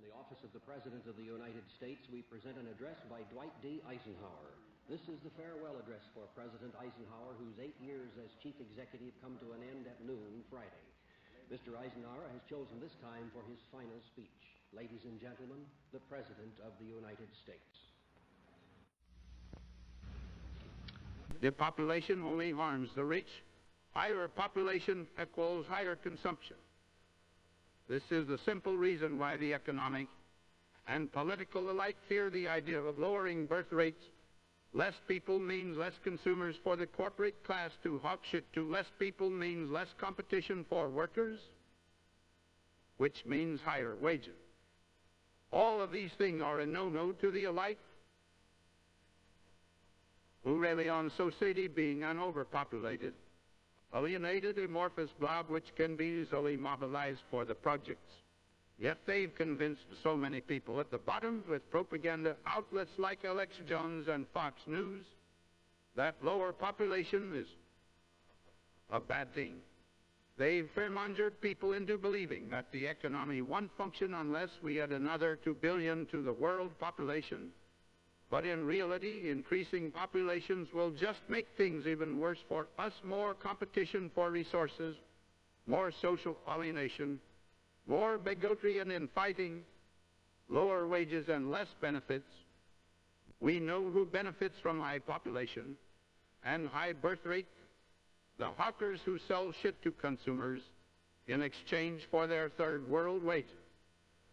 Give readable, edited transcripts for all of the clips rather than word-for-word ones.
the office of the President of the United States, we present an address by Dwight D. Eisenhower. This is the farewell address for President Eisenhower, whose 8 years as chief executive come to an end at noon Friday. Mr. Eisenhower has chosen this time for his final speech. Ladies and gentlemen, the President of the United States. The population only harms the rich. Higher population equals higher consumption. This is the simple reason why the economic and political alike fear the idea of lowering birth rates. Less people means less consumers for the corporate class to hawk shit to. Less people means less competition for workers, which means higher wages. All of these things are a no-no to the alike who rely on society being an overpopulated, alienated, amorphous blob which can be easily mobilized for the projects. Yet they've convinced so many people at the bottom with propaganda outlets like Alex Jones and Fox News that lower population is a bad thing. They've fear-mongered people into believing that the economy won't function unless we add another 2 billion to the world population. But in reality, increasing populations will just make things even worse for us. More competition for resources, more social alienation, more bigotry and infighting, lower wages and less benefits. We know who benefits from high population and high birth rate: the hawkers who sell shit to consumers in exchange for their third world wages.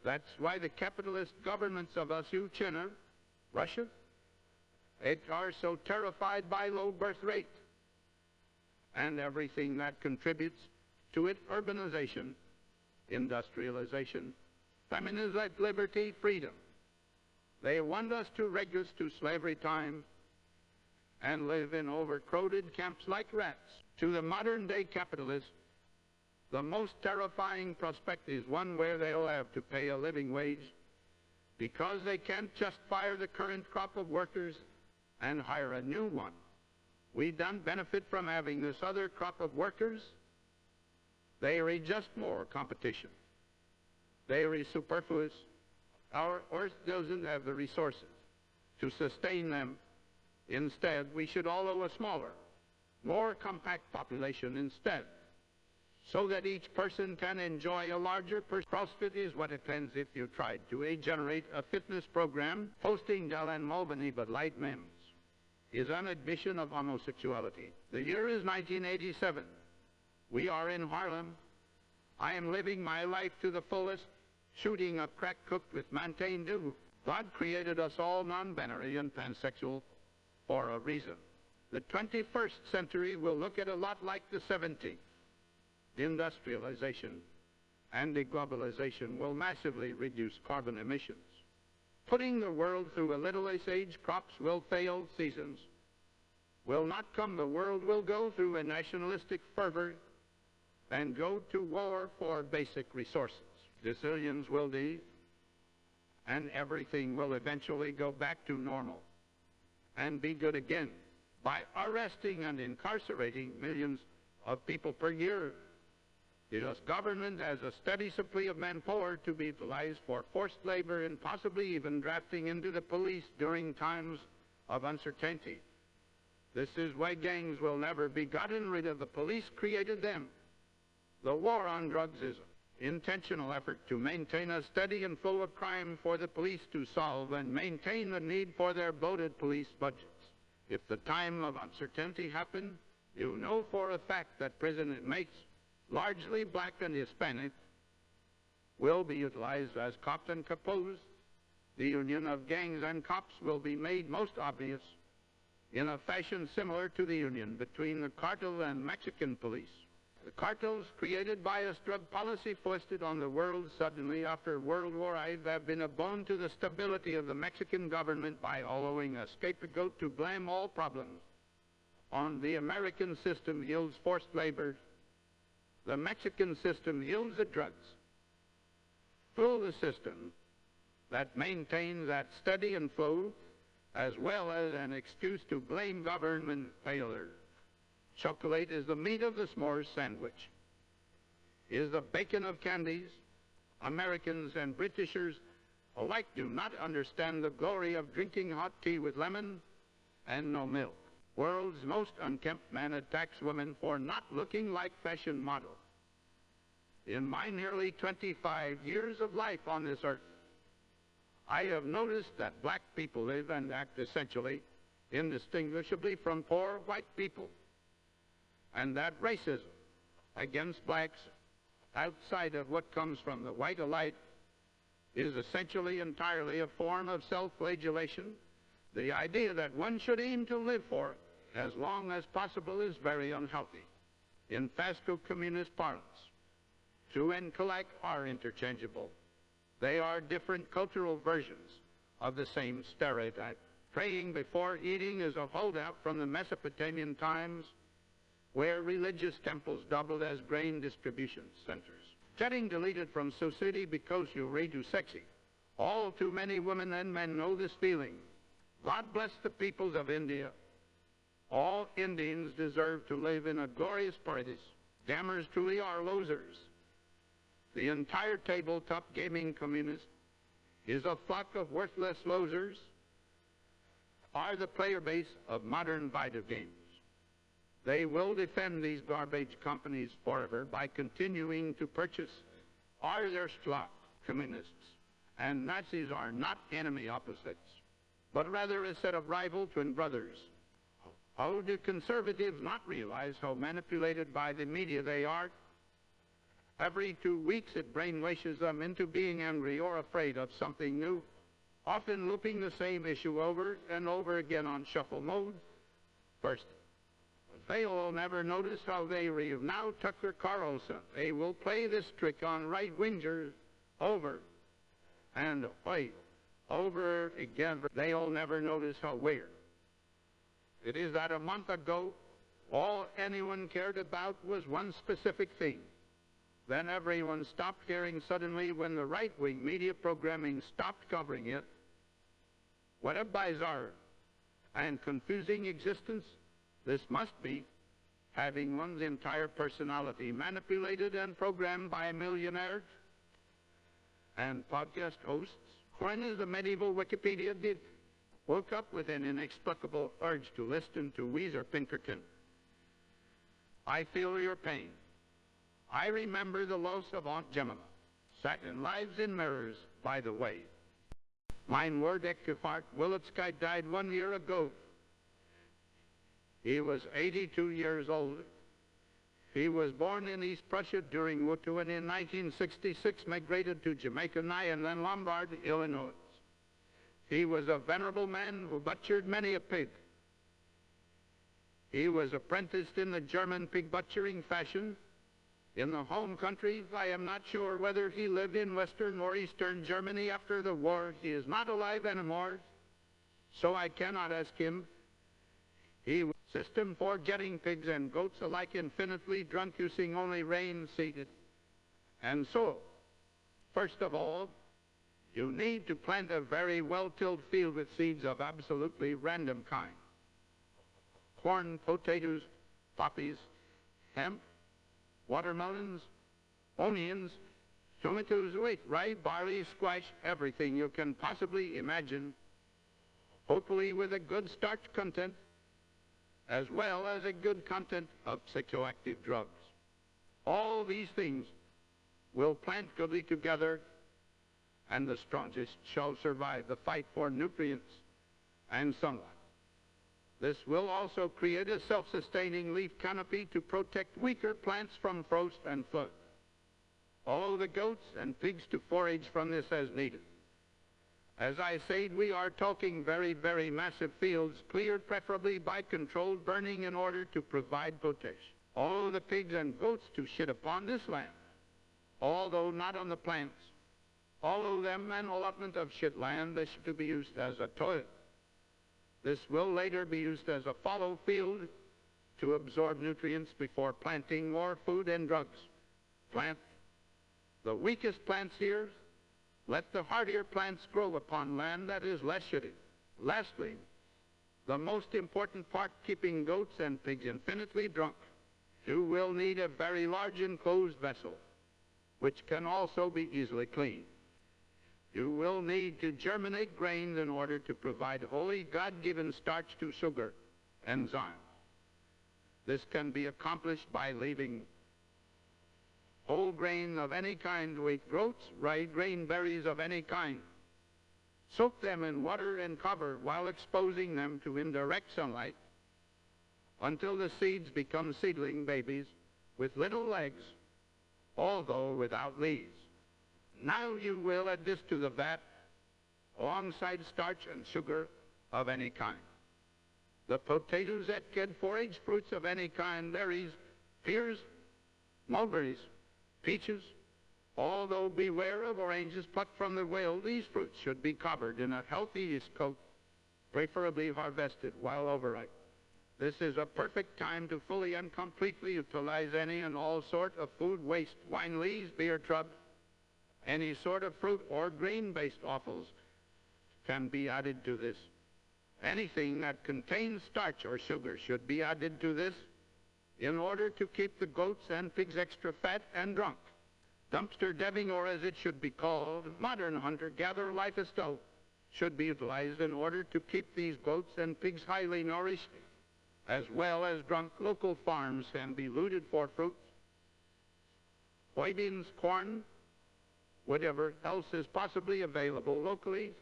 That's why the capitalist governments of China, Russia, are so terrified by low birth rate and everything that contributes to it: urbanization, industrialization, feminism, liberty, freedom. They want us to regress to slavery time and live in overcrowded camps like rats. To the modern-day capitalist, the most terrifying prospect is one where they'll have to pay a living wage because they can't just fire the current crop of workers and hire a new one. We don't benefit from having this other crop of workers. They are just more competition. They are superfluous. Our earth doesn't have the resources to sustain them. Instead, we should allow a smaller, more compact population instead, so that each person can enjoy a larger CrossFit is what it ends if you tried to generate a fitness program. Posting Dylan Mulvaney but light memes is an admission of homosexuality. The year is 1987. We are in Harlem. I am living my life to the fullest, shooting a crack cooked with Mountain Dew. God created us all non-binary and pansexual for a reason. The 21st century will look at a lot like the 17th. Industrialization and deglobalization will massively reduce carbon emissions. Putting the world through a little ice age, crops will fail, seasons will not come. The world will go through a nationalistic fervor and go to war for basic resources. Decisions will die, and everything will eventually go back to normal and be good again. By arresting and incarcerating millions of people per year, the U.S. government has a steady supply of manpower to be utilized for forced labor and possibly even drafting into the police during times of uncertainty. This is why gangs will never be gotten rid of. The police created them. The war on drugs is an intentional effort to maintain a steady inflow of crime for the police to solve and maintain the need for their bloated police budgets. If the time of uncertainty happens, you know for a fact that prison inmates, largely black and Hispanic, will be utilized as cops and capos. The union of gangs and cops will be made most obvious in a fashion similar to the union between the cartel and Mexican police. The cartels created by a drug policy foisted on the world suddenly after World War I have been a boon to the stability of the Mexican government by allowing a scapegoat to blame all problems on the American system yields forced labor. The Mexican system yields the drugs. Through the system that maintains that steady inflow, as well as an excuse to blame government failure. Chocolate is the meat of the s'mores sandwich, is the bacon of candies. Americans and Britishers alike do not understand the glory of drinking hot tea with lemon and no milk. World's most unkempt man attacks women for not looking like fashion models. In my nearly 25 years of life on this earth, I have noticed that black people live and act essentially indistinguishably from poor white people, and that racism against blacks outside of what comes from the white elite is essentially entirely a form of self-flagellation. The idea that one should aim to live for it as long as possible is very unhealthy. In fasco-communist parlance, true and collect are interchangeable. They are different cultural versions of the same stereotype. Praying before eating is a holdout from the Mesopotamian times, where religious temples doubled as grain distribution centers. Getting deleted from society because you're way too sexy. All too many women and men know this feeling. God bless the peoples of India. All Indians deserve to live in a glorious paradise. Gamers truly are losers. The entire tabletop gaming communist is a flock of worthless losers, are the player base of modern video games. They will defend these garbage companies forever by continuing to purchase are their stock. Communists and Nazis are not enemy opposites, but rather a set of rival twin brothers. How do conservatives not realize how manipulated by the media they are? Every 2 weeks it brainwashes them into being angry or afraid of something new, often looping the same issue over and over again on shuffle mode. First, they will never notice how they now Tucker Carlson. They will play this trick on right-wingers over and over again. They'll never notice how weird it is that a month ago, all anyone cared about was one specific thing. Then everyone stopped caring suddenly when the right-wing media programming stopped covering it. What a bizarre and confusing existence this must be, having one's entire personality manipulated and programmed by millionaires and podcast hosts. When, as the medieval Wikipedia did, woke up with an inexplicable urge to listen to Weezer Pinkerton. I feel your pain. I remember the loss of Aunt Jemima. Sat in Lives in Mirrors, by the way. Mein Word Eckefart Willitsky died 1 year ago. He was 82 years old. He was born in East Prussia during Wutu and in 1966 migrated to Jamaica and then Lombard, Illinois. He was a venerable man who butchered many a pig. He was apprenticed in the German pig butchering fashion. In the home country, I am not sure whether he lived in Western or Eastern Germany after the war. He is not alive anymore, so I cannot ask him. He was a system for getting pigs and goats alike infinitely drunk using only rain seeded. And so, first of all, you need to plant a very well-tilled field with seeds of absolutely random kind. Corn, potatoes, poppies, hemp, watermelons, onions, tomatoes, rye, barley, squash, everything you can possibly imagine, hopefully with a good starch content, as well as a good content of psychoactive drugs. All these things will plant goodly together, and the strongest shall survive the fight for nutrients and sunlight. This will also create a self-sustaining leaf canopy to protect weaker plants from frost and flood. Allow the goats and pigs to forage from this as needed. As I said, we are talking very, very massive fields, cleared preferably by controlled burning in order to provide potash. Allow the pigs and goats to shit upon this land, although not on the plants. Allow them an allotment of shit land this to be used as a toilet. This will later be used as a fallow field to absorb nutrients before planting more food and drugs. Plant the weakest plants here. Let the hardier plants grow upon land that is less shitty. Lastly, the most important part, keeping goats and pigs infinitely drunk. You will need a very large enclosed vessel, which can also be easily cleaned. You will need to germinate grains in order to provide holy God-given starch to sugar enzymes. This can be accomplished by leaving whole grain of any kind, wheat, groats, rye, grain, berries of any kind. Soak them in water and cover while exposing them to indirect sunlight until the seeds become seedling babies with little legs, although without leaves. Now you will add this to the vat alongside starch and sugar of any kind. The potatoes that get forage fruits of any kind, berries, pears, mulberries, peaches, although beware of oranges plucked from the well, these fruits should be covered in a healthy yeast coat, preferably harvested while overripe. This is a perfect time to fully and completely utilize any and all sort of food waste, wine lees, beer trub, any sort of fruit or grain-based offals can be added to this. Anything that contains starch or sugar should be added to this in order to keep the goats and pigs extra fat and drunk. Dumpster deving, or as it should be called, modern hunter-gatherer lifestyle, should be utilized in order to keep these goats and pigs highly nourished, as well as drunk. Local farms can be looted for fruits, soybeans, corn, whatever else is possibly available locally.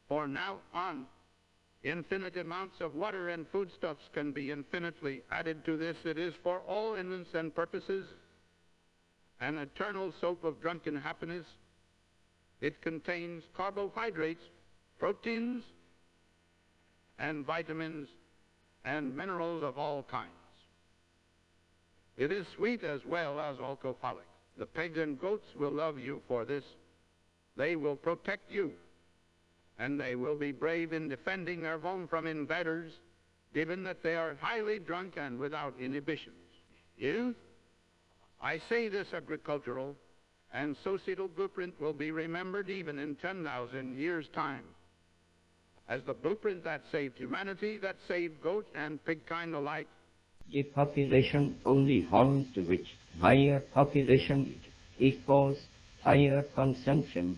From now on, infinite amounts of water and foodstuffs can be infinitely added to this. It is for all intents and purposes an eternal soap of drunken happiness. It contains carbohydrates, proteins, and vitamins and minerals of all kinds. It is sweet as well as alcoholic. The pigs and goats will love you for this. They will protect you, and they will be brave in defending their home from invaders, given that they are highly drunk and without inhibitions. Youth, I say this agricultural and societal blueprint will be remembered even in 10,000 years' time as the blueprint that saved humanity, that saved goat and pig kind alike. The population only harm to which higher population equals higher consumption.